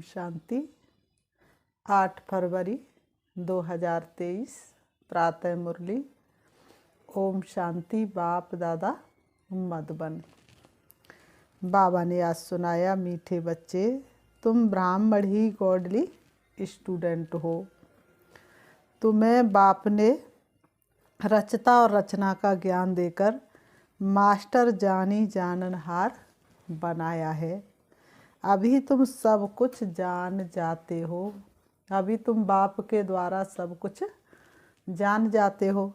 शांति। 8 फरवरी 2023 प्रातः मुरली। ओम शांति। बाप दादा मधुबन। बाबा ने आज सुनाया, मीठे बच्चे, तुम ब्राह्मण ही गॉडली स्टूडेंट हो। तुम्हें बाप ने रचता और रचना का ज्ञान देकर मास्टर जानी जाननहार बनाया है। अभी तुम सब कुछ जान जाते हो। अभी तुम बाप के द्वारा सब कुछ जान जाते हो।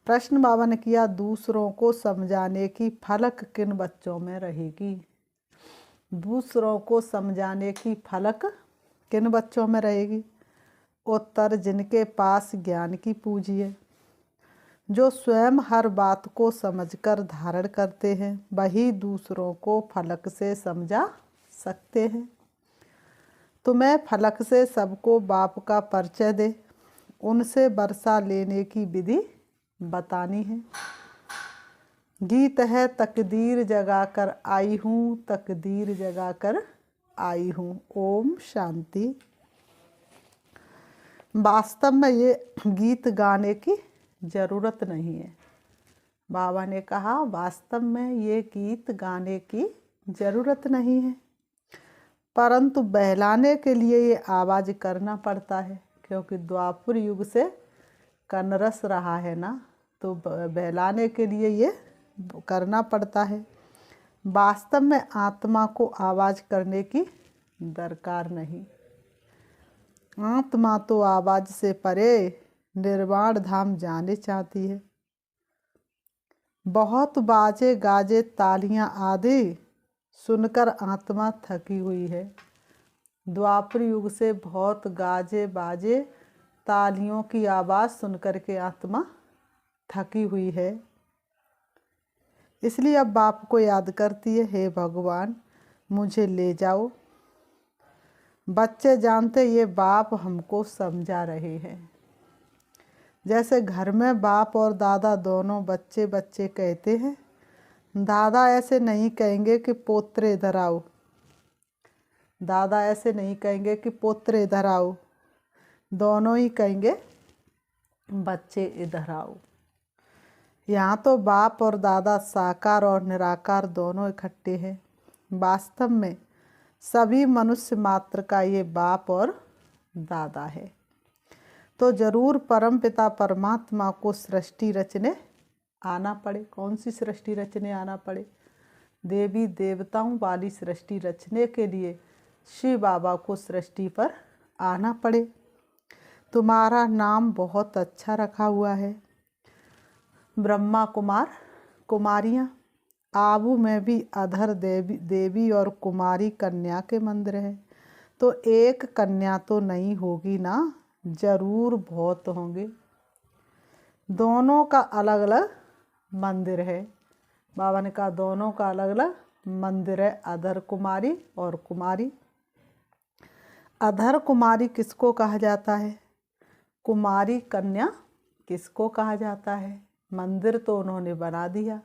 प्रश्न बाबा ने किया, दूसरों को समझाने की फलक किन बच्चों में रहेगी? दूसरों को समझाने की फलक किन बच्चों में रहेगी? उत्तर, जिनके पास ज्ञान की पूंजी है, जो स्वयं हर बात को समझकर धारण करते हैं, वही दूसरों को फलक से समझा सकते हैं। तुम्हें फलक से सबको बाप का परिचय दे, उनसे वर्षा लेने की विधि बतानी है। गीत है, तकदीर जगाकर आई हूँ, तकदीर जगाकर आई हूँ। ओम शांति। वास्तव में ये गीत गाने की ज़रूरत नहीं है। बाबा ने कहा, वास्तव में ये गीत गाने की ज़रूरत नहीं है, परंतु बहलाने के लिए ये आवाज़ करना पड़ता है, क्योंकि द्वापर युग से कनरस रहा है ना, तो बहलाने के लिए ये करना पड़ता है। वास्तव में आत्मा को आवाज़ करने की दरकार नहीं। आत्मा तो आवाज़ से परे निर्वाण धाम जाने चाहती है। बहुत बाजे गाजे तालियां आदि सुनकर आत्मा थकी हुई है। द्वापर युग से बहुत गाजे बाजे तालियों की आवाज़ सुनकर के आत्मा थकी हुई है। इसलिए अब बाप को याद करती है, हे भगवान मुझे ले जाओ। बच्चे जानते ये बाप हमको समझा रहे हैं। जैसे घर में बाप और दादा दोनों बच्चे बच्चे कहते हैं, दादा ऐसे नहीं कहेंगे कि पोत्रे इधर आओ। दादा ऐसे नहीं कहेंगे कि पोत्रे इधर आओ, दोनों ही कहेंगे बच्चे इधर आओ। यहाँ तो बाप और दादा साकार और निराकार दोनों इकट्ठे हैं। वास्तव में सभी मनुष्य मात्र का ये बाप और दादा है। तो जरूर परमपिता परमात्मा को सृष्टि रचने आना पड़े। कौन सी सृष्टि रचने आना पड़े? देवी देवताओं वाली सृष्टि रचने के लिए शिव बाबा को सृष्टि पर आना पड़े। तुम्हारा नाम बहुत अच्छा रखा हुआ है, ब्रह्मा कुमार कुमारियाँ। आबू में भी अधर देवी और कुमारी कन्या के मंदिर हैं, तो एक कन्या तो नहीं होगी ना, जरूर बहुत होंगे। दोनों का अलग अलग मंदिर है। बाबा ने कहा दोनों का अलग अलग मंदिर है, अधर कुमारी और कुमारी। अधर कुमारी किसको कहा जाता है? कुमारी कन्या किसको कहा जाता है? मंदिर तो उन्होंने बना दिया,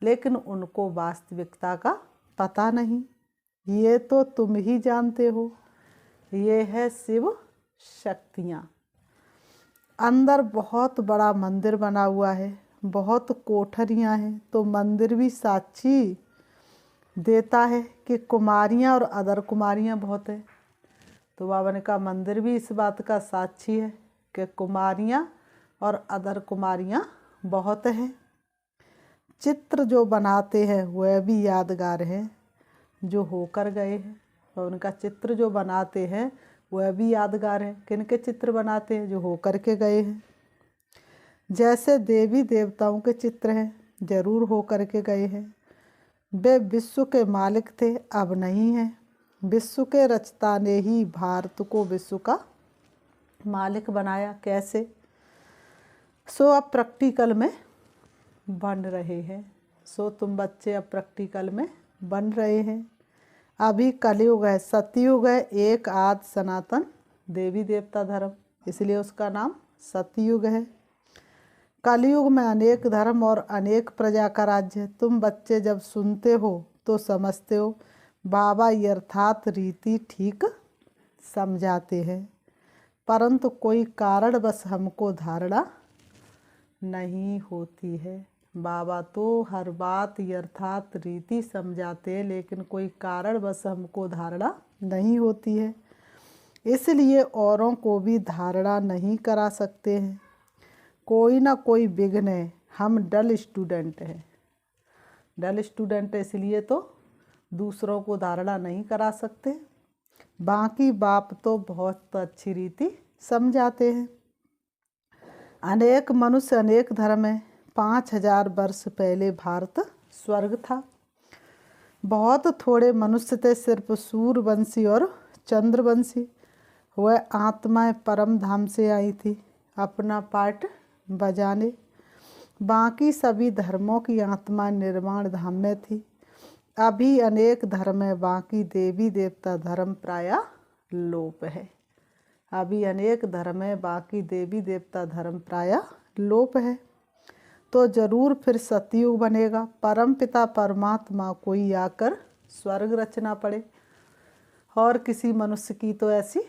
लेकिन उनको वास्तविकता का पता नहीं। ये तो तुम ही जानते हो। ये है शिव शक्तियाँ। अंदर बहुत बड़ा मंदिर बना हुआ है, बहुत कोठरियाँ हैं, तो मंदिर भी साक्षी देता है कि कुमारियाँ और अदर कुमारियाँ बहुत है। तो बाबा ने कहा मंदिर भी इस बात का साक्षी है कि कुमारियाँ और अदर कुमारियाँ बहुत हैं। चित्र जो बनाते हैं वह भी यादगार हैं, जो होकर गए हैं। और उनका चित्र जो बनाते हैं वह भी यादगार है। किनके चित्र बनाते हैं? जो होकर के गए हैं। जैसे देवी देवताओं के चित्र हैं, जरूर होकर के गए हैं। वे विश्व के मालिक थे, अब नहीं हैं। विश्व के रचता ने ही भारत को विश्व का मालिक बनाया। कैसे? सो अब प्रैक्टिकल में बन रहे हैं। सो तुम बच्चे अब प्रैक्टिकल में बन रहे हैं। अभी कलयुग है, सतयुग है, एक आद सनातन देवी देवता धर्म, इसलिए उसका नाम सतयुग है। कलयुग में अनेक धर्म और अनेक प्रजा का राज्य है। तुम बच्चे जब सुनते हो तो समझते हो बाबा अर्थात रीति ठीक समझाते हैं, परंतु कोई कारणवश हमको धारणा नहीं होती है। बाबा तो हर बात यथार्थ रीति समझाते हैं, लेकिन कोई कारणवश हमको धारणा नहीं होती है, इसलिए औरों को भी धारणा नहीं करा सकते हैं। कोई ना कोई विघ्न है। हम डल स्टूडेंट हैं। डल स्टूडेंट इसलिए तो दूसरों को धारणा नहीं करा सकते। बाकी बाप तो बहुत अच्छी रीति समझाते हैं। अनेक मनुष्य अनेक धर्म है। 5000 वर्ष पहले भारत स्वर्ग था। बहुत थोड़े मनुष्य थे, सिर्फ सूर्यवंशी और चंद्रवंशी। वह आत्माएं परम धाम से आई थी अपना पाठ बजाने। बाकी सभी धर्मों की आत्मा निर्वाण धाम में थी। अभी अनेक धर्म है, बाकी देवी देवता धर्म प्रायः लोप है। अभी अनेक धर्म है, बाकी देवी देवता धर्म प्रायः लोप है। तो जरूर फिर सतयुग बनेगा। परम पिता परमात्मा को ही आकर स्वर्ग रचना पड़े, और किसी मनुष्य की तो ऐसी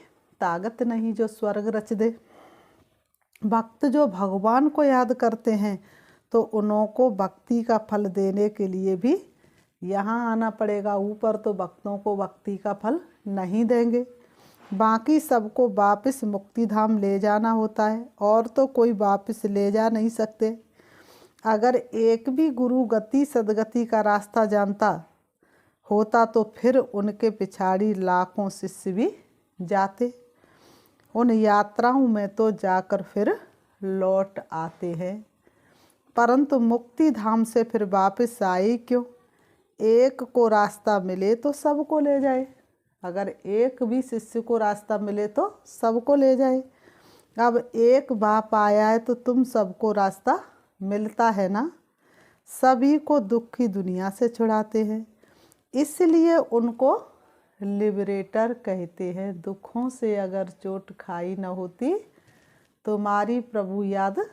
ताकत नहीं जो स्वर्ग रच दे। भक्त जो भगवान को याद करते हैं तो उनको भक्ति का फल देने के लिए भी यहाँ आना पड़ेगा। ऊपर तो भक्तों को भक्ति का फल नहीं देंगे, बाकी सबको वापस मुक्ति धाम ले जाना होता है, और तो कोई वापस ले जा नहीं सकते। अगर एक भी गुरु गति सदगति का रास्ता जानता होता तो फिर उनके पिछाड़ी लाखों शिष्य भी जाते। उन यात्राओं में तो जाकर फिर लौट आते हैं, परंतु मुक्ति धाम से फिर वापस आए क्यों? एक को रास्ता मिले तो सबको ले जाए। अगर एक भी शिष्य को रास्ता मिले तो सबको ले जाए। अब एक बाप आया है तो तुम सबको रास्ता मिलता है ना। सभी को दुख की दुनिया से छुड़ाते हैं, इसलिए उनको लिबरेटर कहते हैं। दुखों से अगर चोट खाई न होती तुम्हारी प्रभु याद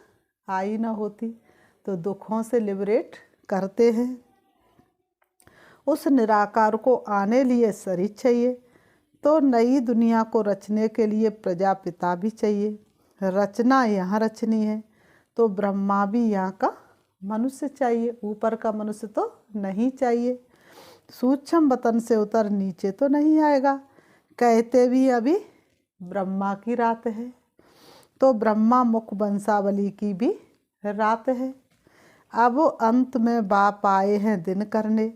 आई न होती। तो दुखों से लिबरेट करते हैं। उस निराकार को आने लिए शरीर चाहिए, तो नई दुनिया को रचने के लिए प्रजापिता भी चाहिए। रचना यहाँ रचनी है तो ब्रह्मा भी यहाँ का मनुष्य चाहिए, ऊपर का मनुष्य तो नहीं चाहिए। सूक्ष्म वतन से उतर नीचे तो नहीं आएगा। कहते भी अभी ब्रह्मा की रात है, तो ब्रह्मा मुख वंशावली की भी रात है। अब अंत में बाप आए हैं दिन करने।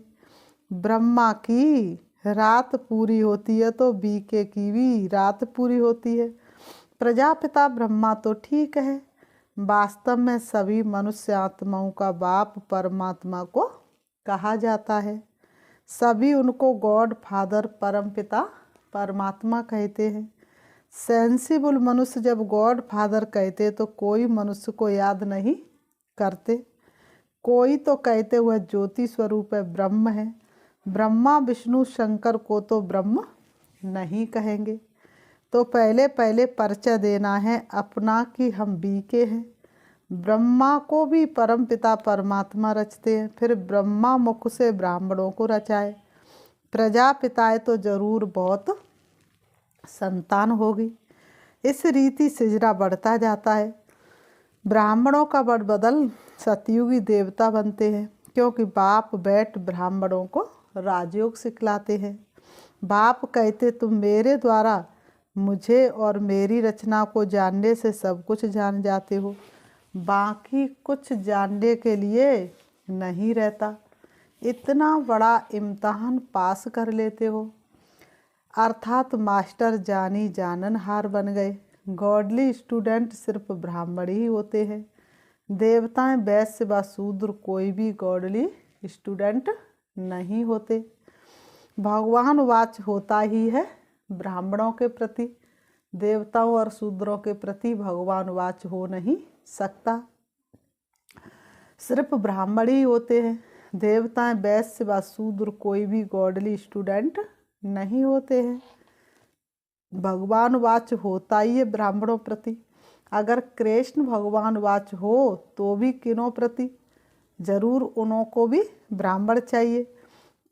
ब्रह्मा की रात पूरी होती है तो बीके की भी रात पूरी होती है। प्रजापिता ब्रह्मा तो ठीक है, वास्तव में सभी मनुष्य आत्माओं का बाप परमात्मा को कहा जाता है। सभी उनको गॉड फादर परम पिता परमात्मा कहते हैं। सेंसिबल मनुष्य जब गॉड फादर कहते तो कोई मनुष्य को याद नहीं करते। कोई तो कहते हुए ज्योति स्वरूप है, ब्रह्म है। ब्रह्मा विष्णु शंकर को तो ब्रह्म नहीं कहेंगे। तो पहले पहले परिचय देना है अपना कि हम बीके हैं। ब्रह्मा को भी परम पिता परमात्मा रचते हैं, फिर ब्रह्मा मुख से ब्राह्मणों को रचाए। प्रजापिताए तो जरूर बहुत संतान होगी। इस रीति सिजरा बढ़ता जाता है। ब्राह्मणों का बदल सतयुगी देवता बनते हैं, क्योंकि बाप बैठ ब्राह्मणों को राजयोग सिखलाते हैं। बाप कहते तुम मेरे द्वारा मुझे और मेरी रचना को जानने से सब कुछ जान जाते हो, बाकी कुछ जानने के लिए नहीं रहता। इतना बड़ा इम्तहान पास कर लेते हो, अर्थात मास्टर जानी जाननहार बन गए। गॉडली स्टूडेंट सिर्फ ब्राह्मण ही होते हैं। देवताएं वैश्य व शूद्र कोई भी गॉडली स्टूडेंट नहीं होते। भगवान वाच होता ही है ब्राह्मणों के प्रति, देवताओं और शूद्रों के प्रति भगवान वाच हो नहीं सकता। सिर्फ ब्राह्मण ही होते हैं। देवताएं वैश्य व शूद्र कोई भी गॉडली स्टूडेंट नहीं होते हैं। भगवान वाच होता ही है ब्राह्मणों प्रति। अगर कृष्ण भगवान वाच हो तो भी किनों प्रति? जरूर उन्हों को भी ब्राह्मण चाहिए।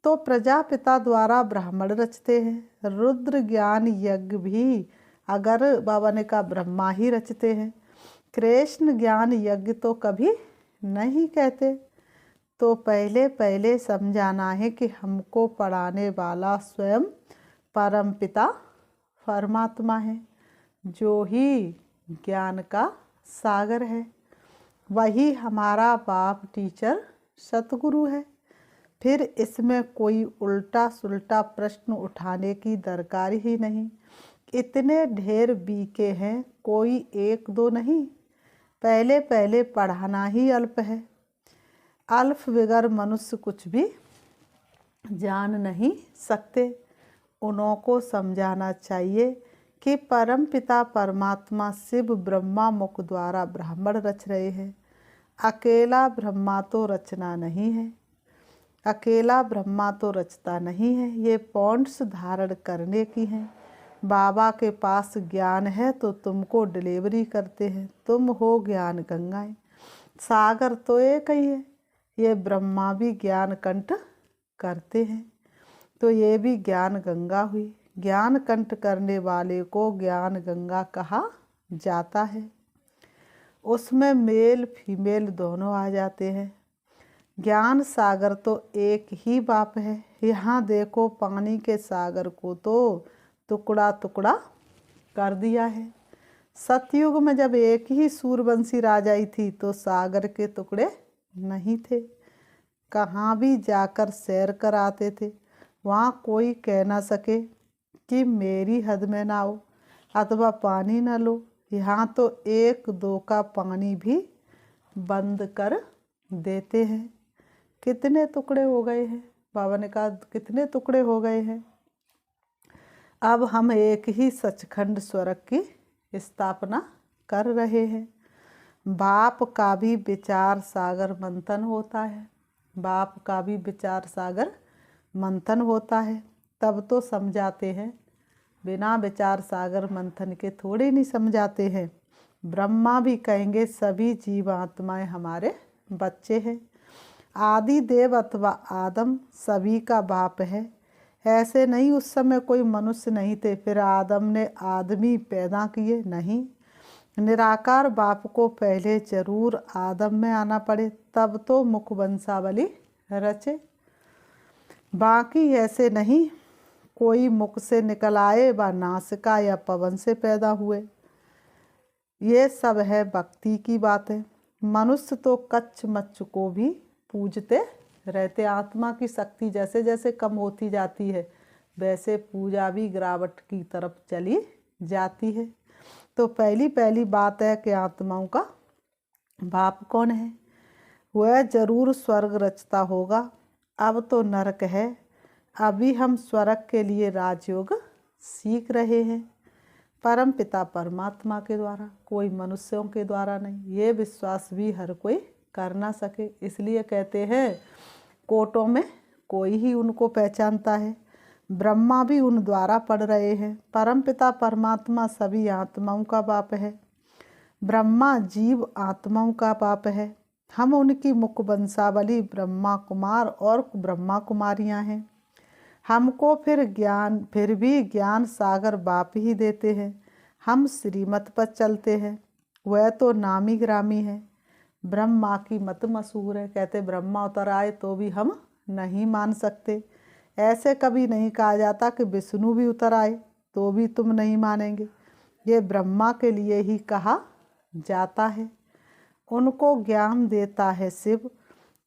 तो प्रजापिता द्वारा ब्राह्मण रचते हैं। रुद्र ज्ञान यज्ञ भी अगर बाबा ने कहा ब्रह्मा ही रचते हैं। कृष्ण ज्ञान यज्ञ तो कभी नहीं कहते। तो पहले पहले समझाना है कि हमको पढ़ाने वाला स्वयं परमपिता परमात्मा है, जो ही ज्ञान का सागर है। वही हमारा बाप टीचर सतगुरु है। फिर इसमें कोई उल्टा सुल्टा प्रश्न उठाने की दरकार ही नहीं। इतने ढेर बीके हैं, कोई एक दो नहीं। पहले पहले पढ़ाना ही अल्प है। अल्प बगैर मनुष्य कुछ भी जान नहीं सकते। उन्हों को समझाना चाहिए कि परम पिता परमात्मा शिव ब्रह्मा मुख द्वारा ब्राह्मण रच रहे हैं। अकेला ब्रह्मा तो रचना नहीं है, अकेला ब्रह्मा तो रचता नहीं है। ये पॉइंट्स धारण करने की हैं। बाबा के पास ज्ञान है तो तुमको डिलीवरी करते हैं। तुम हो ज्ञान गंगाएं। सागर तो एक ही है। ये ब्रह्मा भी ज्ञान कंठ करते हैं, तो ये भी ज्ञान गंगा हुई। ज्ञान कंठ करने वाले को ज्ञान गंगा कहा जाता है। उसमें मेल फीमेल दोनों आ जाते हैं। ज्ञान सागर तो एक ही बाप है। यहाँ देखो पानी के सागर को तो टुकड़ा टुकड़ा कर दिया है। सतयुग में जब एक ही सूरबंसी राजाई थी तो सागर के टुकड़े नहीं थे। कहाँ भी जाकर सैर कर आते थे, वहाँ कोई कह ना सके कि मेरी हद में ना आओ अथवा पानी न लो। यहाँ तो एक दो का पानी भी बंद कर देते हैं। कितने टुकड़े हो गए हैं, बाबा ने कहा कितने टुकड़े हो गए हैं। अब हम एक ही सचखंड स्वर्ग की स्थापना कर रहे हैं। बाप का भी विचार सागर मंथन होता है। बाप का भी विचार सागर मंथन होता है, तब तो समझाते हैं। बिना विचार सागर मंथन के थोड़े नहीं समझाते हैं। ब्रह्मा भी कहेंगे सभी जीव आत्माएं हमारे बच्चे हैं। आदि देव अथवा आदम सभी का बाप है। ऐसे नहीं उस समय कोई मनुष्य नहीं थे फिर आदम ने आदमी पैदा किए, नहीं। निराकार बाप को पहले जरूर आदम में आना पड़े, तब तो मुख वंशावली रचे। बाकी ऐसे नहीं कोई मुख से निकल आए व नासिका या पवन से पैदा हुए। ये सब है भक्ति की बातें। मनुष्य तो कच्छ मच्छ को भी पूजते रहते। आत्मा की शक्ति जैसे जैसे कम होती जाती है वैसे पूजा भी गिरावट की तरफ चली जाती है। तो पहली पहली बात है कि आत्माओं का बाप कौन है। वह जरूर स्वर्ग रचता होगा। अब तो नरक है। अभी हम स्वर्ग के लिए राजयोग सीख रहे हैं, परम पिता परमात्मा के द्वारा, कोई मनुष्यों के द्वारा नहीं। ये विश्वास भी हर कोई कर ना सके, इसलिए कहते हैं कोटों में कोई ही उनको पहचानता है। ब्रह्मा भी उन द्वारा पढ़ रहे हैं। परम पिता परमात्मा सभी आत्माओं का बाप है। ब्रह्मा जीव आत्माओं का बाप है। हम उनकी मुख वंशावली ब्रह्मा कुमार और ब्रह्मा कुमारियां हैं। हमको फिर भी ज्ञान सागर बाप ही देते हैं। हम श्रीमत पर चलते हैं, वह तो नामी ग्रामी है। ब्रह्मा की मत मशहूर है। कहते ब्रह्मा उतर आए तो भी हम नहीं मान सकते। ऐसे कभी नहीं कहा जाता कि विष्णु भी उतर आए तो भी तुम नहीं मानेंगे। ये ब्रह्मा के लिए ही कहा जाता है। उनको ज्ञान देता है शिव।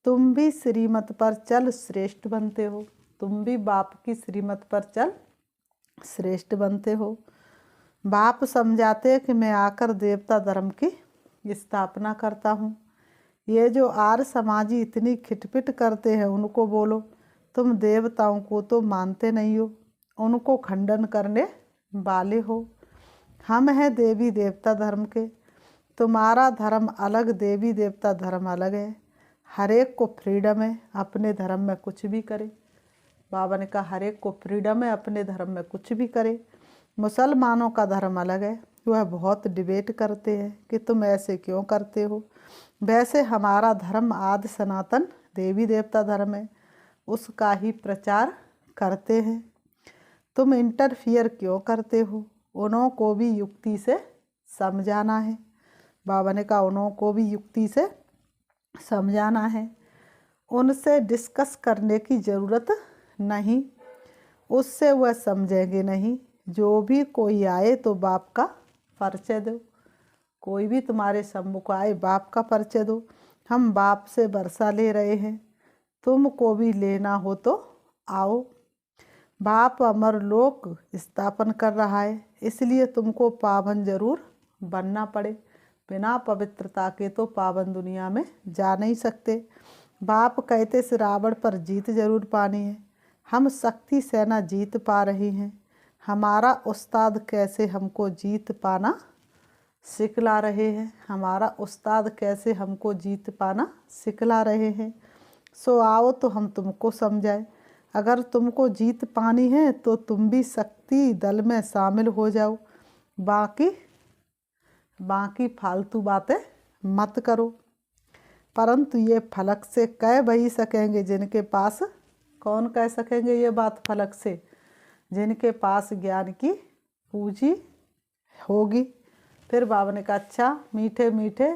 तुम भी श्रीमत पर चल श्रेष्ठ बनते हो। तुम भी बाप की श्रीमत पर चल श्रेष्ठ बनते हो। बाप समझाते कि मैं आकर देवता धर्म की स्थापना करता हूँ। ये जो आर्य समाजी इतनी खिटपिट करते हैं उनको बोलो तुम देवताओं को तो मानते नहीं हो, उनको खंडन करने वाले हो। हम हैं देवी देवता धर्म के। तुम्हारा धर्म अलग, देवी देवता धर्म अलग है। हर एक को फ्रीडम है अपने धर्म में कुछ भी करे। बाबा ने कहा हर एक को फ्रीडम है अपने धर्म में कुछ भी करे। मुसलमानों का धर्म अलग है, वह बहुत डिबेट करते हैं कि तुम ऐसे क्यों करते हो। वैसे हमारा धर्म आदि सनातन देवी देवता धर्म है। उसका ही प्रचार करते हैं। तुम इंटरफियर क्यों करते हो? उनको भी युक्ति से समझाना है। बाबा ने कहा उनको भी युक्ति से समझाना है। उनसे डिस्कस करने की ज़रूरत नहीं, उससे वह समझेंगे नहीं। जो भी कोई आए तो बाप का परिचय दो। कोई भी तुम्हारे सम्मुख आए बाप का परिचय दो। हम बाप से वर्षा ले रहे हैं, तुमको भी लेना हो तो आओ। बाप अमर लोक स्थापन कर रहा है, इसलिए तुमको पावन जरूर बनना पड़े। बिना पवित्रता के तो पावन दुनिया में जा नहीं सकते। बाप कहते से रावण पर जीत जरूर पानी है। हम शक्ति सेना जीत पा रही हैं। हमारा उस्ताद कैसे हमको जीत पाना सिखला रहे हैं। हमारा उस्ताद कैसे हमको जीत पाना सिखला रहे हैं। सो आओ तो हम तुमको समझाएं। अगर तुमको जीत पानी है तो तुम भी शक्ति दल में शामिल हो जाओ। बाकी फालतू बातें मत करो। परंतु ये फलक से कह वही सकेंगे जिनके पास, कौन कह सकेंगे ये बात फलक से? जिनके पास ज्ञान की पूंजी होगी। फिर बाबा ने कहा अच्छा मीठे मीठे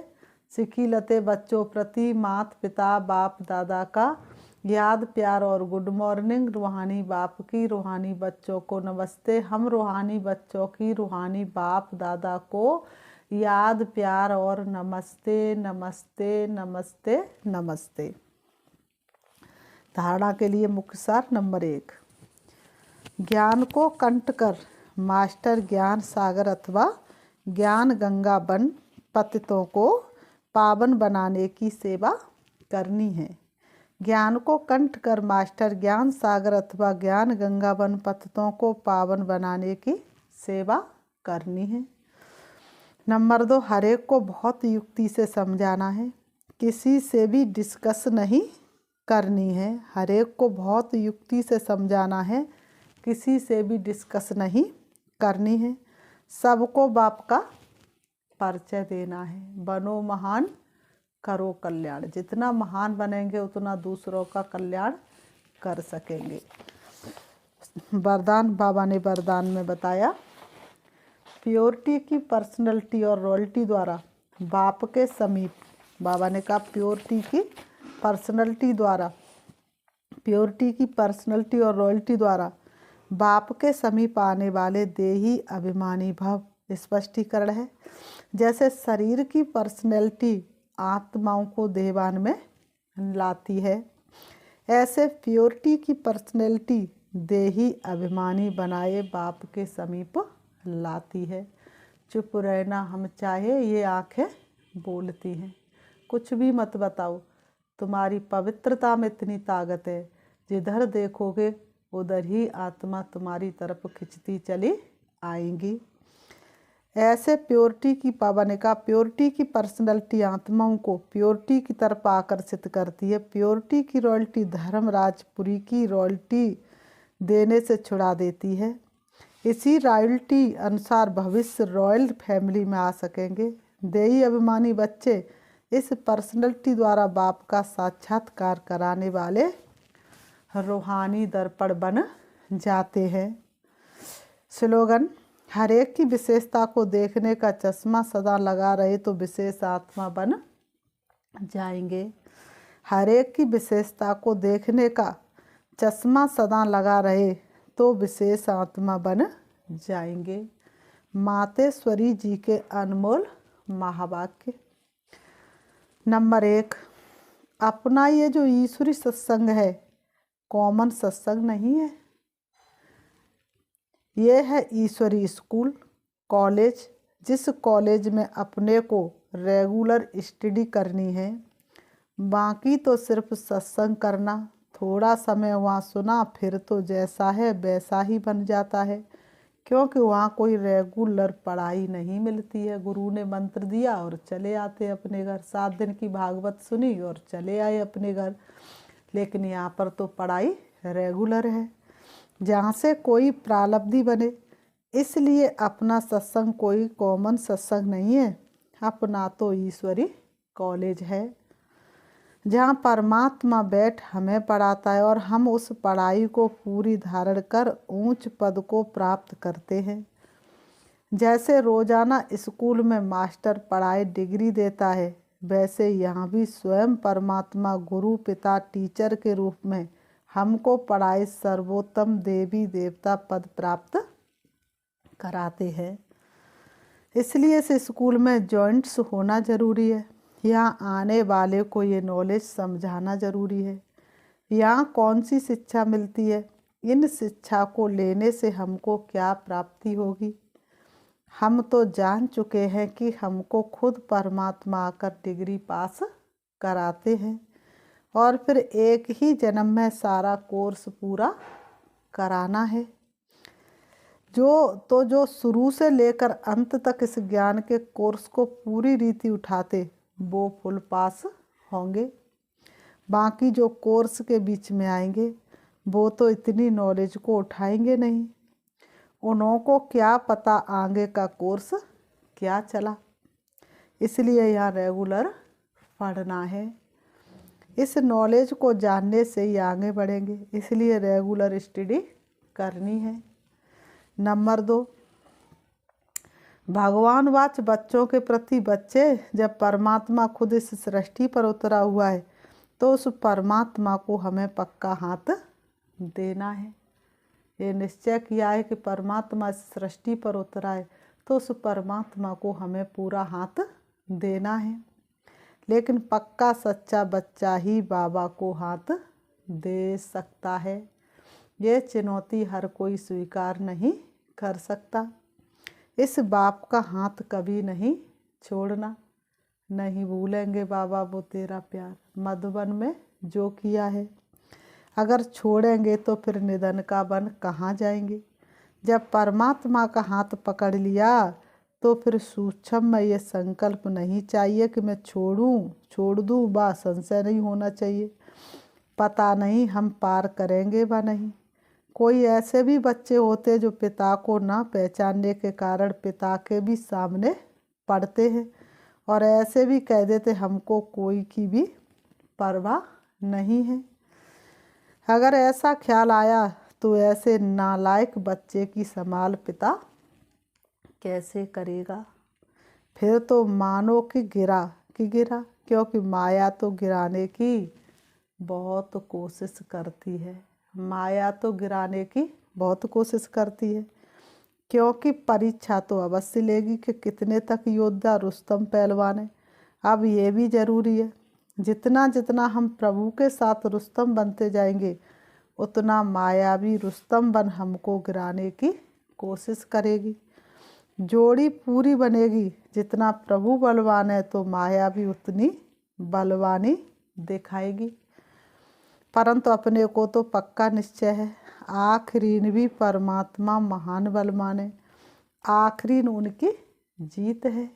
सिखी लते बच्चों प्रति माता पिता बाप दादा का याद प्यार और गुड मॉर्निंग। रूहानी बाप की रूहानी बच्चों को नमस्ते। हम रूहानी बच्चों की रूहानी बाप दादा को याद प्यार और नमस्ते नमस्ते नमस्ते नमस्ते। धारणा के लिए मुख्य सार नंबर 1, ज्ञान को कंठ कर मास्टर ज्ञान सागर अथवा ज्ञान गंगा बन पतितों को पावन बनाने की सेवा करनी है। ज्ञान को कंठ कर मास्टर ज्ञान सागर अथवा ज्ञान गंगा बन पतितों को पावन बनाने की सेवा करनी है। नंबर 2, हर एक को बहुत युक्ति से समझाना है, किसी से भी डिस्कस नहीं करनी है। हर एक को बहुत युक्ति से समझाना है, किसी से भी डिस्कस नहीं करनी है। सबको बाप का परिचय देना है। बनो महान करो कल्याण। जितना महान बनेंगे उतना दूसरों का कल्याण कर सकेंगे। वरदान बाबा ने वरदान में बताया, प्योरिटी की पर्सनैलिटी और रॉयल्टी द्वारा बाप के समीप। बाबा ने कहा प्योरिटी की पर्सनैलिटी और रॉयल्टी द्वारा बाप के समीप आने वाले देही अभिमानी भव। स्पष्टीकरण है, जैसे शरीर की पर्सनैलिटी आत्माओं को देहवान में लाती है, ऐसे प्योरिटी की पर्सनैलिटी देही अभिमानी बनाए बाप के समीप लाती है। चुप रहना हम चाहे, ये आंखें बोलती हैं। कुछ भी मत बताओ, तुम्हारी पवित्रता में इतनी ताकत है, जिधर देखोगे उधर ही आत्मा तुम्हारी तरफ खिंचती चली आएंगी। ऐसे प्योरिटी की पावन का प्योरिटी की पर्सनैलिटी आत्माओं को प्योरिटी की तरफ आकर्षित करती है। प्योरिटी की रॉयल्टी धर्मराजपुरी की रॉयल्टी देने से छुड़ा देती है। इसी रॉयल्टी अनुसार भविष्य रॉयल फैमिली में आ सकेंगे। देही अभिमानी बच्चे इस पर्सनैलिटी द्वारा बाप का साक्षात्कार कराने वाले रूहानी दर्पण बन जाते हैं। स्लोगन, हर एक की विशेषता को देखने का चश्मा सदा लगा रहे तो विशेष आत्मा बन जाएंगे। हर एक की विशेषता को देखने का चश्मा सदा लगा रहे तो विशेष आत्मा बन जाएंगे। मातेश्वरी जी के अनमोल महावाक्य। नंबर 1, अपना ये जो ईश्वरी सत्संग है कॉमन सत्संग नहीं है, ये है ईश्वरी स्कूल कॉलेज, जिस कॉलेज में अपने को रेगुलर स्टडी करनी है। बाकी तो सिर्फ सत्संग करना, थोड़ा समय वहाँ सुना फिर तो जैसा है वैसा ही बन जाता है, क्योंकि वहाँ कोई रेगुलर पढ़ाई नहीं मिलती है। गुरु ने मंत्र दिया और चले आते अपने घर, 7 दिन की भागवत सुनी और चले आए अपने घर। लेकिन यहाँ पर तो पढ़ाई रेगुलर है, जहाँ से कोई प्रालब्धि बने। इसलिए अपना सत्संग कोई कॉमन सत्संग नहीं है, अपना तो ईश्वरी कॉलेज है। जहाँ परमात्मा बैठ हमें पढ़ाता है और हम उस पढ़ाई को पूरी धारण कर ऊंच पद को प्राप्त करते हैं। जैसे रोजाना स्कूल में मास्टर पढ़ाई डिग्री देता है, वैसे यहाँ भी स्वयं परमात्मा गुरु पिता टीचर के रूप में हमको पढ़ाई सर्वोत्तम देवी देवता पद प्राप्त कराते हैं। इसलिए इस स्कूल में जॉइंट्स होना ज़रूरी है। यहाँ आने वाले को ये नॉलेज समझाना ज़रूरी है। यहाँ कौन सी शिक्षा मिलती है, इन शिक्षा को लेने से हमको क्या प्राप्ति होगी। हम तो जान चुके हैं कि हमको खुद परमात्मा आकर डिग्री पास कराते हैं और फिर एक ही जन्म में सारा कोर्स पूरा कराना है। जो शुरू से लेकर अंत तक इस ज्ञान के कोर्स को पूरी रीति उठाते वो फुल पास होंगे। बाकी जो कोर्स के बीच में आएंगे वो तो इतनी नॉलेज को उठाएंगे नहीं। उन्हों को क्या पता आगे का कोर्स क्या चला। इसलिए यहाँ रेगुलर पढ़ना है। इस नॉलेज को जानने से ही आगे बढ़ेंगे, इसलिए रेगुलर स्टडी करनी है। नंबर 2, भगवानवाच बच्चों के प्रति बच्चे, जब परमात्मा खुद इस सृष्टि पर उतरा हुआ है तो उस परमात्मा को हमें पक्का हाथ देना है। ये निश्चय किया है कि परमात्मा इस सृष्टि पर उतरा है तो उस परमात्मा को हमें पूरा हाथ देना है। लेकिन पक्का सच्चा बच्चा ही बाबा को हाथ दे सकता है। ये चुनौती हर कोई स्वीकार नहीं कर सकता। इस बाप का हाथ कभी नहीं छोड़ना। नहीं भूलेंगे बाबा वो तेरा प्यार, मधुबन में जो किया है। अगर छोड़ेंगे तो फिर निधन का वन कहाँ जाएंगे। जब परमात्मा का हाथ पकड़ लिया तो फिर सूक्ष्म में ये संकल्प नहीं चाहिए कि मैं छोड़ दूँ बा संशय नहीं होना चाहिए। पता नहीं हम पार करेंगे व नहीं। कोई ऐसे भी बच्चे होते जो पिता को ना पहचानने के कारण पिता के भी सामने पढ़ते हैं और ऐसे भी कह देते हमको कोई की भी परवाह नहीं है। अगर ऐसा ख्याल आया तो ऐसे नालायक बच्चे की संभाल पिता कैसे करेगा। फिर तो मानो कि गिरा क्योंकि माया तो गिराने की बहुत कोशिश करती है। माया तो गिराने की बहुत कोशिश करती है, क्योंकि परीक्षा तो अवश्य लेगी कि कितने तक योद्धा रुस्तम पहलवान है। अब ये भी ज़रूरी है, जितना जितना हम प्रभु के साथ रुस्तम बनते जाएंगे उतना माया भी रुस्तम बन हमको गिराने की कोशिश करेगी। जोड़ी पूरी बनेगी। जितना प्रभु बलवान है तो माया भी उतनी बलवानी दिखाएगी। परंतु अपने को तो पक्का निश्चय है, आखिरीन भी परमात्मा महान बलवान है। आखिरीन उनकी जीत है।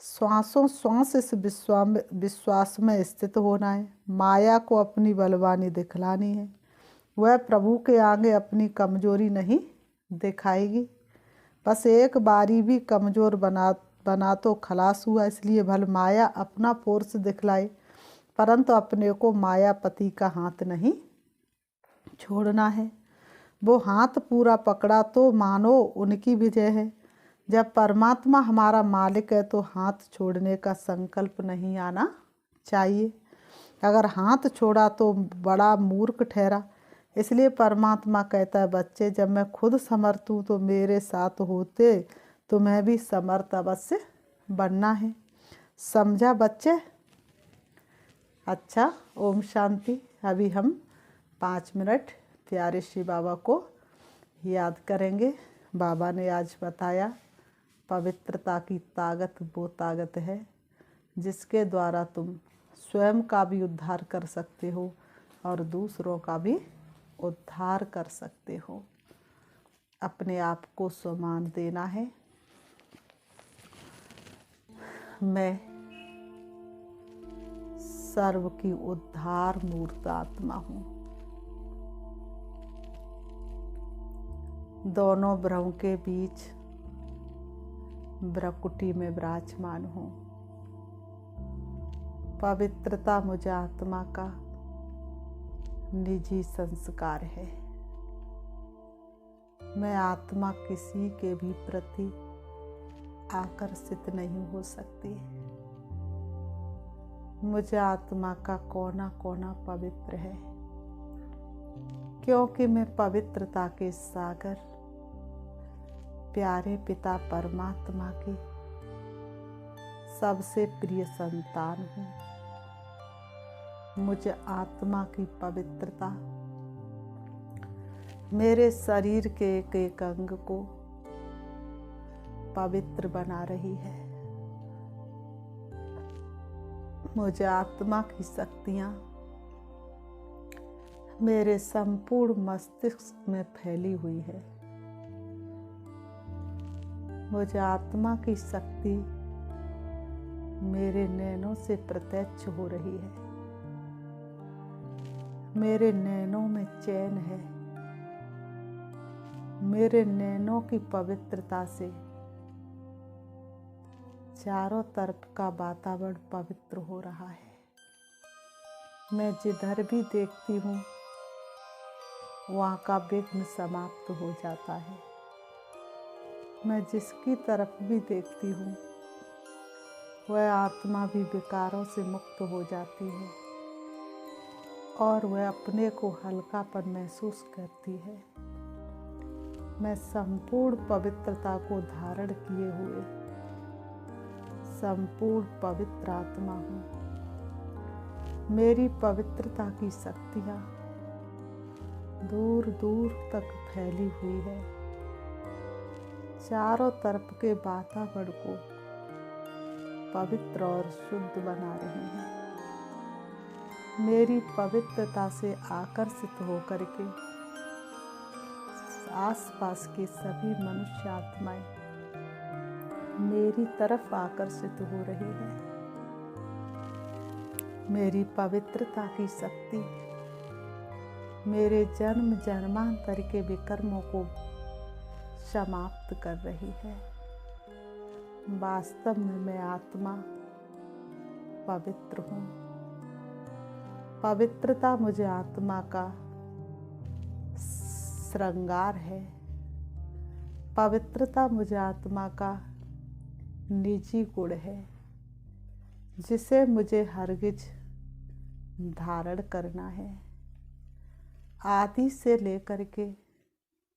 श्वासों श्वास इस विश्वास में स्थित होना है। माया को अपनी बलवानी दिखलानी है। वह प्रभु के आगे अपनी कमजोरी नहीं दिखाएगी। बस एक बारी भी कमज़ोर बना तो खलास हुआ। इसलिए भल माया अपना फोर्स दिखलाए, परंतु अपने को मायापति का हाथ नहीं छोड़ना है। वो हाथ पूरा पकड़ा तो मानो उनकी विजय है। जब परमात्मा हमारा मालिक है तो हाथ छोड़ने का संकल्प नहीं आना चाहिए। अगर हाथ छोड़ा तो बड़ा मूर्ख ठहरा। इसलिए परमात्मा कहता है, बच्चे जब मैं खुद समर्थ हूँ तो मेरे साथ होते तो मैं भी समर्थ अवश्य बनना है। समझा बच्चे? अच्छा, ओम शांति। अभी हम 5 मिनट प्यारे श्री बाबा को याद करेंगे। बाबा ने आज बताया पवित्रता की ताकत वो ताकत है जिसके द्वारा तुम स्वयं का भी उद्धार कर सकते हो और दूसरों का भी उद्धार कर सकते हो। अपने आप को सम्मान देना है। मैं सर्व की उद्धार मूर्त आत्मा हूँ। दोनों ब्रह्म के बीच ब्रकुटी में विराजमान हूँ। पवित्रता मुझे आत्मा का निजी संस्कार है। मैं आत्मा किसी के भी प्रति आकर्षित नहीं हो सकती। मुझे आत्मा का कोना कोना पवित्र है, क्योंकि मैं पवित्रता के सागर प्यारे पिता परमात्मा की सबसे प्रिय संतान हूँ। मुझे आत्मा की पवित्रता मेरे शरीर के एक एक अंग को पवित्र बना रही है। मुझे आत्मा की शक्तियाँ मेरे संपूर्ण मस्तिष्क में फैली हुई है। मुझे आत्मा की शक्ति मेरे नैनों से प्रत्यक्ष हो रही है। मेरे नैनों में चैन है। मेरे नैनों की पवित्रता से चारों तरफ का वातावरण पवित्र हो रहा है। मैं जिधर भी देखती हूँ वहाँ का विघ्न समाप्त हो जाता है। मैं जिसकी तरफ भी देखती हूँ वह आत्मा भी विकारों से मुक्त हो जाती है और वह अपने को हल्कापन महसूस करती है। मैं संपूर्ण पवित्रता को धारण किए हुए संपूर्ण पवित्र आत्मा हूँ। मेरी पवित्रता की शक्तियाँ दूर दूर तक फैली हुई है। चारों तरफ के वातावरण को पवित्र और शुद्ध बना रही है। मेरी पवित्रता से आकर्षित होकर के आसपास के सभी मनुष्य आत्माएं मेरी तरफ आकर्षित हो रही है। मेरी पवित्रता की शक्ति मेरे जन्म जन्मांतर के विकर्मों को समाप्त कर रही है। वास्तव में मैं आत्मा पवित्र हूँ। पवित्रता मुझे आत्मा का श्रृंगार है। पवित्रता मुझे आत्मा का निजी गुण है, जिसे मुझे हरगिज धारण करना है। आदि से लेकर के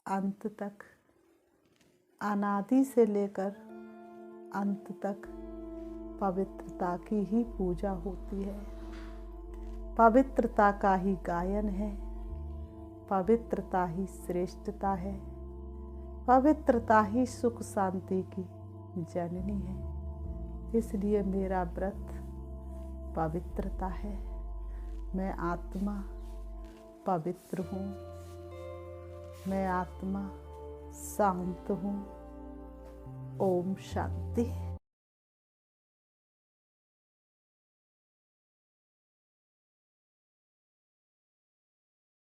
अंत तक, अनादि से लेकर अंत तक पवित्रता की ही पूजा होती है। पवित्रता का ही गायन है। पवित्रता ही श्रेष्ठता है। पवित्रता ही सुख शांति की जननी है। इसलिए मेरा व्रत पवित्रता है। मैं आत्मा पवित्र हूँ। मैं आत्मा शांत हूँ। ओम शांति।